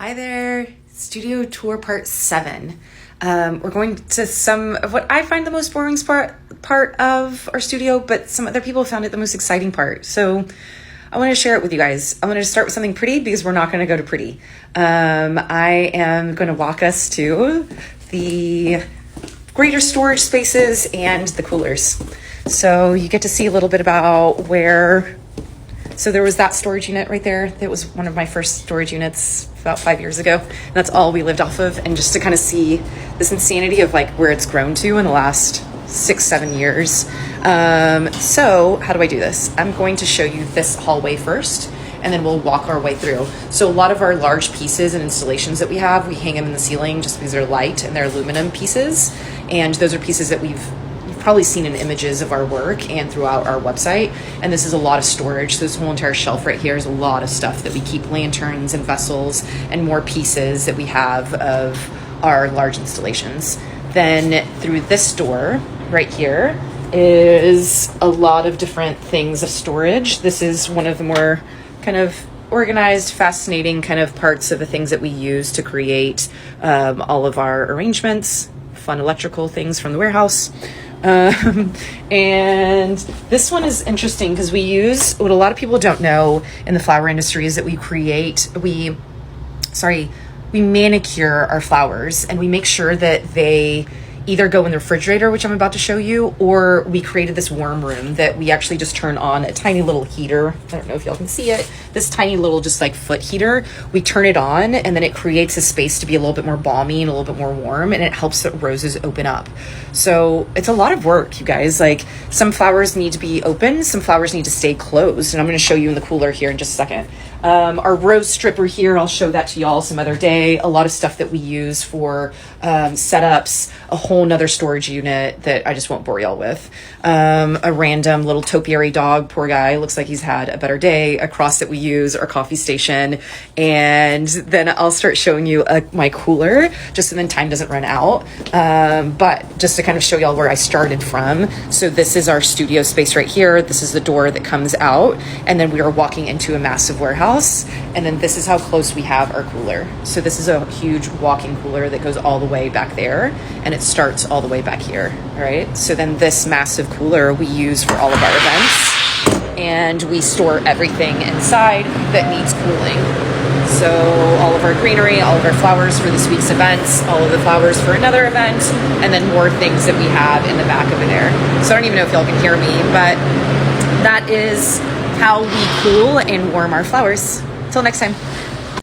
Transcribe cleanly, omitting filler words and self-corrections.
Hi there, studio tour part 7. We're going to some of what I find the most boring part of our studio, but some other people found it the most exciting part. So I want to share it with you guys. I want to start with something pretty because we're not going to go to pretty. I am going to walk us to the greater storage spaces and the coolers. So you get to see a little bit about where... So there was that storage unit right there. That was one of my first storage units about 5 years ago. And that's all we lived off of. And just to kind of see this insanity of like where it's grown to in the last 6-7 years. So how do I do this? I'm going to show you this hallway first, and then we'll walk our way through. So a lot of our large pieces and installations that we have, we hang them in the ceiling just because they're light and they're aluminum pieces. And those are pieces that you've probably seen in images of our work and throughout our website. And this is a lot of storage. So this whole entire shelf right here is a lot of stuff that we keep, lanterns and vessels and more pieces that we have of our large installations. Then through this door right here is a lot of different things of storage. This is one of the more kind of organized, fascinating kind of parts of the things that we use to create all of our arrangements, fun electrical things from the warehouse. And this one is interesting because we use what a lot of people don't know in the flower industry is that we manicure our flowers, and we make sure that they either go in the refrigerator, which I'm about to show you, or we created this warm room that we actually just turn on a tiny little heater. I don't know if y'all can see it. This tiny little just like foot heater. We turn it on and then it creates a space to be a little bit more balmy and a little bit more warm, and it helps the roses open up. So it's a lot of work, you guys. Like some flowers need to be open, some flowers need to stay closed. And I'm going to show you in the cooler here in just a second. Our rose stripper here, I'll show that to y'all some other day. A lot of stuff that we use for setups, a whole nother storage unit that I just won't bore y'all with. A random little topiary dog, poor guy, looks like he's had a better day. A cross that we use, our coffee station. And then I'll start showing you my cooler, just so then time doesn't run out. But just to kind of show y'all where I started from. So this is our studio space right here. This is the door that comes out. And then we are walking into a massive warehouse. And then this is how close we have our cooler. So this is a huge walk-in cooler that goes all the way back there, and it starts all the way back here. All right. So then this massive cooler we use for all of our events, and we store everything inside that needs cooling. So all of our greenery, all of our flowers for this week's events, all of the flowers for another event, and then more things that we have in the back over there. So I don't even know if y'all can hear me, but that is how we cool and warm our flowers. Till next time.